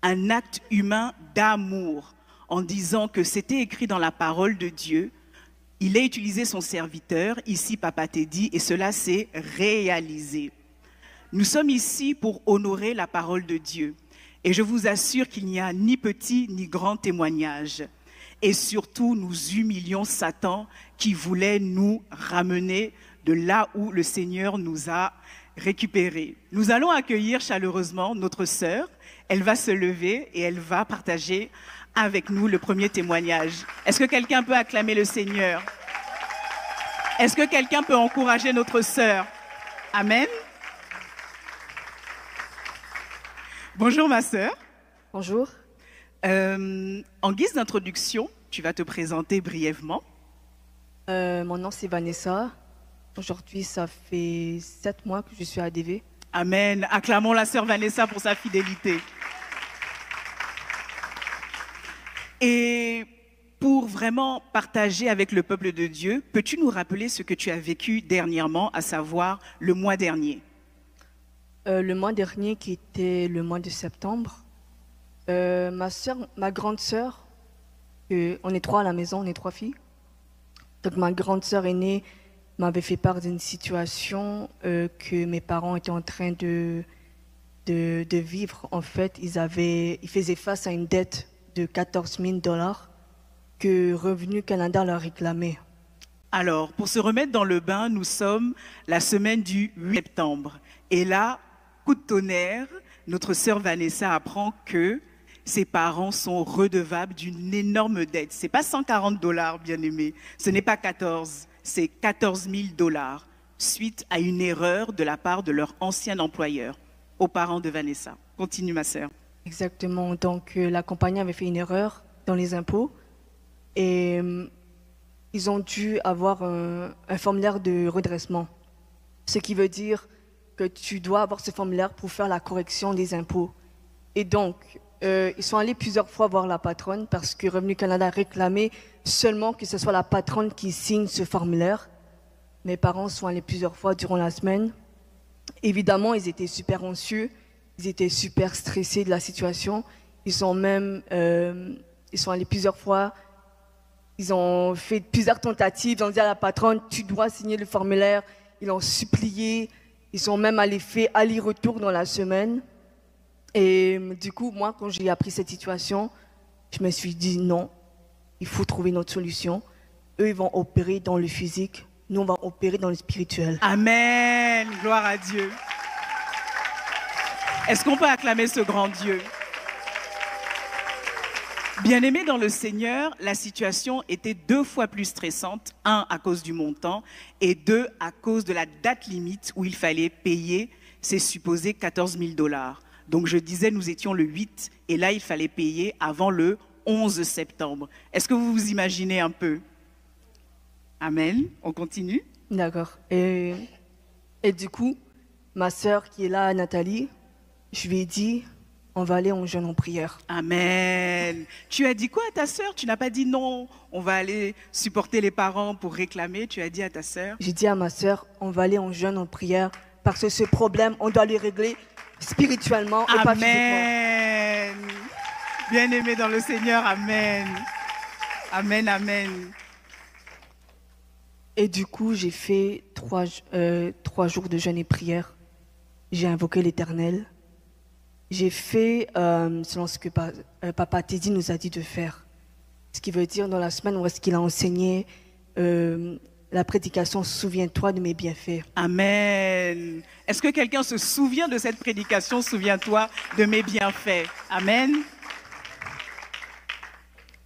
un acte humain d'amour en disant que c'était écrit dans la parole de Dieu. Il a utilisé son serviteur, ici Papa Teddy, et cela s'est réalisé. Nous sommes ici pour honorer la parole de Dieu. Et je vous assure qu'il n'y a ni petit ni grand témoignage. Et surtout, nous humilions Satan qui voulait nous ramener de là où le Seigneur nous a récupérés. Nous allons accueillir chaleureusement notre sœur. Elle va se lever et elle va partager avec nous le premier témoignage. Est-ce que quelqu'un peut acclamer le Seigneur? Est-ce que quelqu'un peut encourager notre sœur? Amen. Bonjour ma sœur. Bonjour. En guise d'introduction, tu vas te présenter brièvement. Mon nom c'est Vanessa. Aujourd'hui, ça fait 7 mois que je suis à ADV. Amen. Acclamons la sœur Vanessa pour sa fidélité. Et pour vraiment partager avec le peuple de Dieu, peux-tu nous rappeler ce que tu as vécu dernièrement, à savoir le mois dernier? Le mois dernier, qui était le mois de septembre, ma grande sœur, on est 3 à la maison, on est 3 filles. Donc ma grande sœur aînée m'avait fait part d'une situation que mes parents étaient en train de vivre. En fait, ils faisaient face à une dette de 14 000 $ que Revenu Canada leur réclamait. Alors, pour se remettre dans le bain, nous sommes la semaine du 8 septembre. Et là, coup de tonnerre, notre sœur Vanessa apprend que ses parents sont redevables d'une énorme dette. Ce n'est pas 140 $, bien-aimés. Ce n'est pas 14, c'est 14 000 $, suite à une erreur de la part de leur ancien employeur, aux parents de Vanessa. Continue, ma sœur. Exactement. Donc, la compagnie avait fait une erreur dans les impôts et ils ont dû avoir un formulaire de redressement. Ce qui veut dire que tu dois avoir ce formulaire pour faire la correction des impôts. Et donc, ils sont allés plusieurs fois voir la patronne parce que Revenu Canada réclamait seulement que ce soit la patronne qui signe ce formulaire. Mes parents sont allés plusieurs fois durant la semaine. Évidemment, ils étaient super anxieux, ils étaient super stressés de la situation. Ils sont allés plusieurs fois, ils ont fait plusieurs tentatives, ils ont dit à la patronne, tu dois signer le formulaire. Ils ont supplié, ils ont même allé faire aller-retour dans la semaine. Et du coup, moi, quand j'ai appris cette situation, je me suis dit non, il faut trouver une autre solution. Eux, ils vont opérer dans le physique, nous, on va opérer dans le spirituel. Amen, gloire à Dieu. Est-ce qu'on peut acclamer ce grand Dieu? Bien-aimés dans le Seigneur, la situation était 2 fois plus stressante. 1, à cause du montant, et 2, à cause de la date limite où il fallait payer ces supposés 14 000 $. Donc je disais, nous étions le 8, et là, il fallait payer avant le 11 septembre. Est-ce que vous vous imaginez un peu? Amen. On continue? D'accord. Et du coup, ma sœur qui est là, Nathalie, je lui ai dit, on va aller en jeûne en prière. Amen. Tu as dit quoi à ta sœur? Tu n'as pas dit non, on va aller supporter les parents pour réclamer. Tu as dit à ta sœur? J'ai dit à ma sœur, on va aller en jeûne en prière parce que ce problème, on doit le régler spirituellement et pas physiquement. Amen. Bien-aimé dans le Seigneur, amen. Amen, amen. Et du coup, j'ai fait 3 jours de jeûne et prière. J'ai invoqué l'Éternel. J'ai fait selon ce que Papa Teddy nous a dit de faire. Ce qui veut dire dans la semaine où est-ce qu'il a enseigné la prédication « Souviens-toi de mes bienfaits ». Amen. Est-ce que quelqu'un se souvient de cette prédication « Souviens-toi de mes bienfaits ». Amen.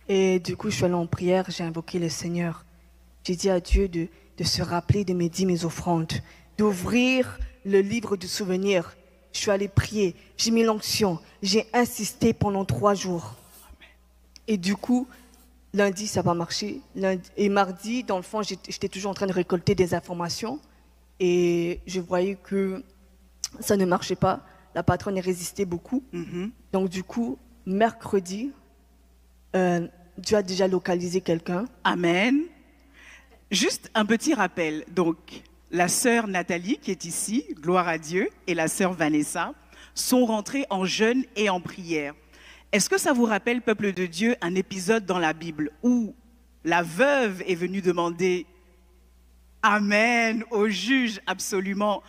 Et du coup, je suis allée en prière, j'ai invoqué le Seigneur. J'ai dit à Dieu de se rappeler de mes dîmes, mes offrandes, d'ouvrir le livre du souvenir. Je suis allée prier, j'ai mis l'onction, j'ai insisté pendant 3 jours. Et du coup, lundi, ça va marcher. Et mardi, dans le fond, j'étais toujours en train de récolter des informations. Et je voyais que ça ne marchait pas. La patronne résistait beaucoup. Donc du coup, mercredi, Dieu a déjà localisé quelqu'un. Amen. Juste un petit rappel. Donc, la sœur Nathalie, qui est ici, gloire à Dieu, et la sœur Vanessa, sont rentrées en jeûne et en prière. Est-ce que ça vous rappelle, peuple de Dieu, un épisode dans la Bible où la veuve est venue demander Amen au juge absolument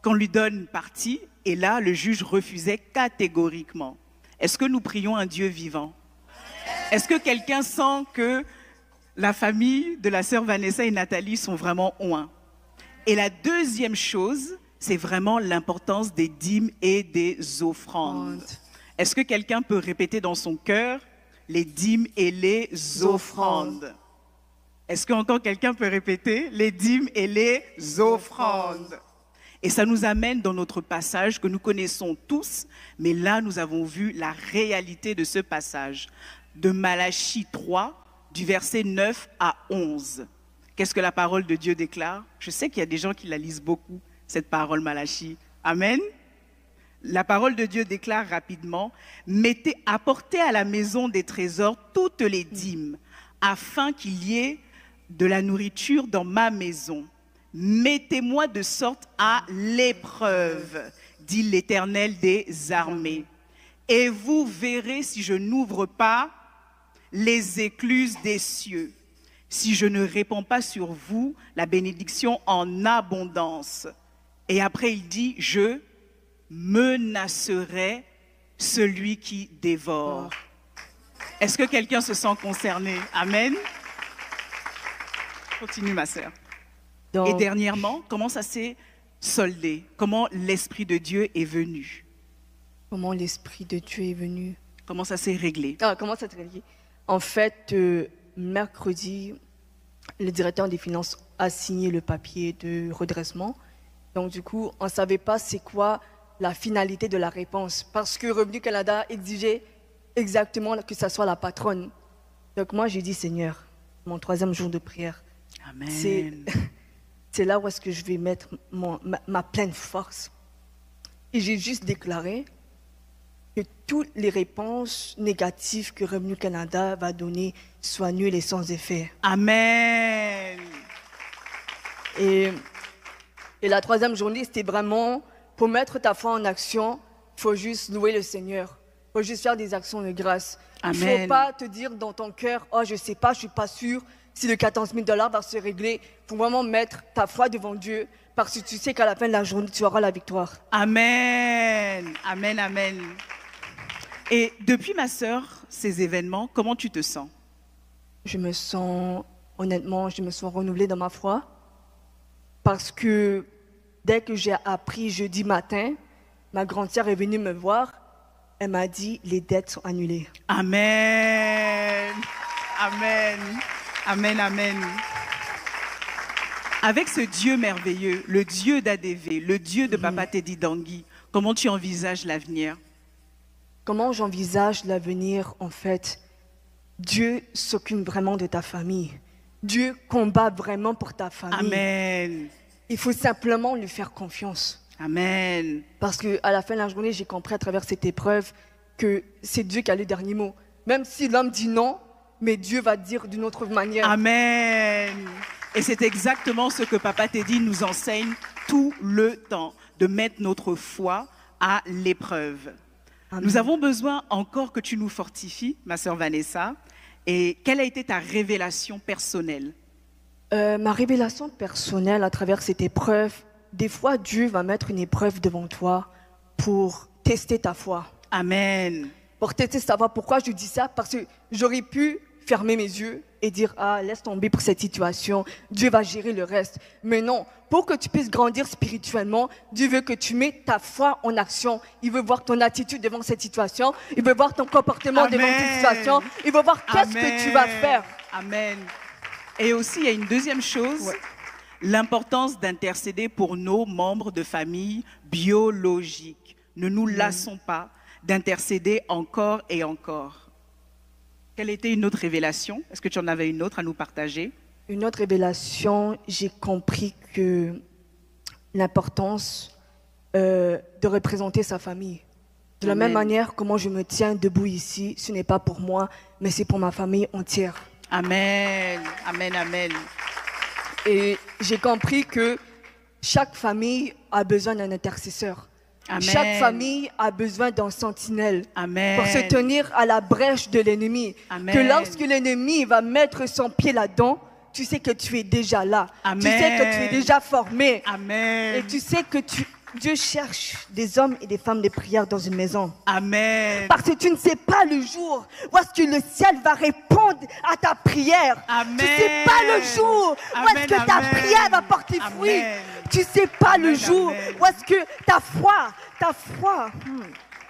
qu'on lui donne partie, et là, le juge refusait catégoriquement. Est-ce que nous prions un Dieu vivant? Est-ce que quelqu'un sent que la famille de la sœur Vanessa et Nathalie sont vraiment oints? Et la deuxième chose, c'est vraiment l'importance des dîmes et des offrandes. Est-ce que quelqu'un peut répéter dans son cœur les dîmes et les offrandes? Est-ce qu'encore quelqu'un peut répéter les dîmes et les offrandes? Et ça nous amène dans notre passage que nous connaissons tous, mais là nous avons vu la réalité de ce passage, de Malachie 3, du verset 9 à 11. Qu'est-ce que la parole de Dieu déclare? Je sais qu'il y a des gens qui la lisent beaucoup, cette parole Malachie. Amen. La parole de Dieu déclare rapidement, « Apportez à la maison des trésors toutes les dîmes, afin qu'il y ait de la nourriture dans ma maison. Mettez-moi de sorte à l'épreuve, dit l'Éternel des armées. Et vous verrez si je n'ouvre pas les écluses des cieux, si je ne répands pas sur vous la bénédiction en abondance. » Et après il dit, « Je menacerai celui qui dévore. » Est-ce que quelqu'un se sent concerné? Amen. Continue, ma sœur. Donc, et dernièrement, comment ça s'est soldé? Comment l'Esprit de Dieu est venu? Comment l'Esprit de Dieu est venu? Comment ça s'est réglé? Comment ça s'est réglé? En fait, mercredi, le directeur des finances a signé le papier de redressement. Donc du coup, on ne savait pas c'est quoi la finalité de la réponse. Parce que Revenu Canada exigeait exactement que ça soit la patronne. Donc moi, j'ai dit, Seigneur, mon 3e jour de prière, Amen. C'est là où est-ce que je vais mettre ma pleine force. Et j'ai juste déclaré que toutes les réponses négatives que Revenu Canada va donner soient nulles et sans effet. Amen. Et la 3e journée, c'était vraiment pour mettre ta foi en action, il faut juste louer le Seigneur. Il faut juste faire des actions de grâce. Il ne faut pas te dire dans ton cœur, oh, je ne sais pas, je ne suis pas sûr si le 14 000 $ va se régler. Il faut vraiment mettre ta foi devant Dieu parce que tu sais qu'à la fin de la journée, tu auras la victoire. Amen. Amen, amen. Et depuis, ma sœur, ces événements, comment tu te sens? Honnêtement, je me sens renouvelée dans ma foi parce que dès que j'ai appris jeudi matin, ma grande sœur est venue me voir. Elle m'a dit, les dettes sont annulées. Amen. Amen. Amen, amen. Avec ce Dieu merveilleux, le Dieu d'ADV, le Dieu de Papa Teddy Dangui, comment tu envisages l'avenir? Comment j'envisage l'avenir, en fait? Dieu s'occupe vraiment de ta famille. Dieu combat vraiment pour ta famille. Amen. Il faut simplement lui faire confiance. Amen. Parce qu'à la fin de la journée, j'ai compris à travers cette épreuve que c'est Dieu qui a le dernier mot. Même si l'homme dit non, mais Dieu va dire d'une autre manière. Amen. Et c'est exactement ce que Papa Teddy nous enseigne tout le temps, de mettre notre foi à l'épreuve. Nous avons besoin encore que tu nous fortifies, ma sœur Vanessa. Et quelle a été ta révélation personnelle? Ma révélation personnelle à travers cette épreuve, des fois Dieu va mettre une épreuve devant toi pour tester ta foi. Amen. Pour tester ta foi. Pourquoi je dis ça? Parce que j'aurais pu fermer mes yeux et dire « Ah, laisse tomber pour cette situation, Dieu va gérer le reste. » Mais non, pour que tu puisses grandir spirituellement, Dieu veut que tu mettes ta foi en action. Il veut voir ton attitude devant cette situation. Il veut voir ton comportement Amen. devant cette situation. Il veut voir qu'est-ce que tu vas faire. Amen. Et aussi, il y a une deuxième chose, l'importance d'intercéder pour nos membres de famille biologiques. Ne nous lassons pas d'intercéder encore et encore. Quelle était une autre révélation? Est-ce que tu en avais une autre à nous partager? Une autre révélation, j'ai compris que l'importance de représenter sa famille. De la même manière, comment je me tiens debout ici, ce n'est pas pour moi, mais c'est pour ma famille entière. Amen, amen, amen. Et j'ai compris que chaque famille a besoin d'un intercesseur. Amen. Chaque famille a besoin d'un sentinelle Amen. pour se tenir à la brèche de l'ennemi. Amen. Que lorsque l'ennemi va mettre son pied là-dedans, tu sais que tu es déjà là. Amen. Tu sais que tu es déjà formé. Amen. Et tu sais que Dieu cherche des hommes et des femmes de prière dans une maison. Amen. Parce que tu ne sais pas le jour où est-ce que le ciel va répondre à ta prière. Amen. Tu ne sais pas le jour où est-ce que ta prière va porter fruit. Amen. Tu ne sais pas le jour Amen. où est-ce que ta foi.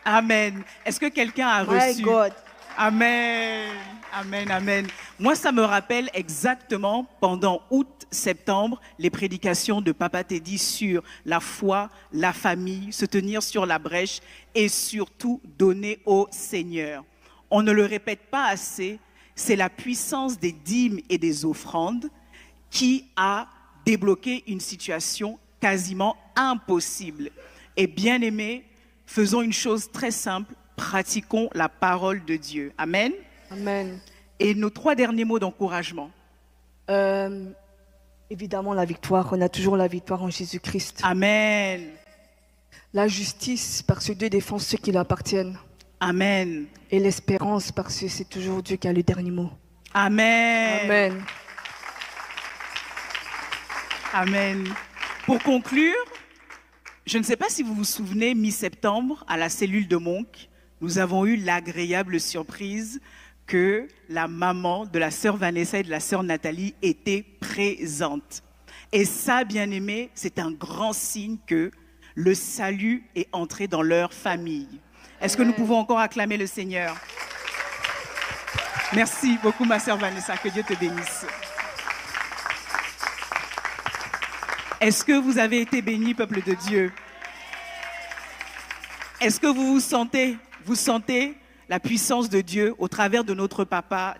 Amen. Est-ce que quelqu'un a My reçu? God. Amen. Amen, amen. Moi, ça me rappelle exactement pendant août-septembre les prédications de Papa Teddy sur la foi, la famille, se tenir sur la brèche et surtout donner au Seigneur. On ne le répète pas assez, c'est la puissance des dîmes et des offrandes qui a débloqué une situation quasiment impossible. Et bien aimés, faisons une chose très simple, pratiquons la parole de Dieu. Amen. Amen. Et nos 3 derniers mots d'encouragement. Évidemment, la victoire. On a toujours la victoire en Jésus-Christ. Amen. La justice, parce que Dieu défend ceux qui lui appartiennent. Amen. Et l'espérance, parce que c'est toujours Dieu qui a le dernier mot. Amen. Amen. Amen. Pour conclure, je ne sais pas si vous vous souvenez, mi-septembre, à la cellule de Monk, nous avons eu l'agréable surprise que la maman de la sœur Vanessa et de la sœur Nathalie était présente. Et ça, bien aimé, c'est un grand signe que le salut est entré dans leur famille. Est-ce que nous pouvons encore acclamer le Seigneur? Merci beaucoup, ma sœur Vanessa. Que Dieu te bénisse. Est-ce que vous avez été bénis, peuple de Dieu? Est-ce que vous sentez la puissance de Dieu au travers de notre papa?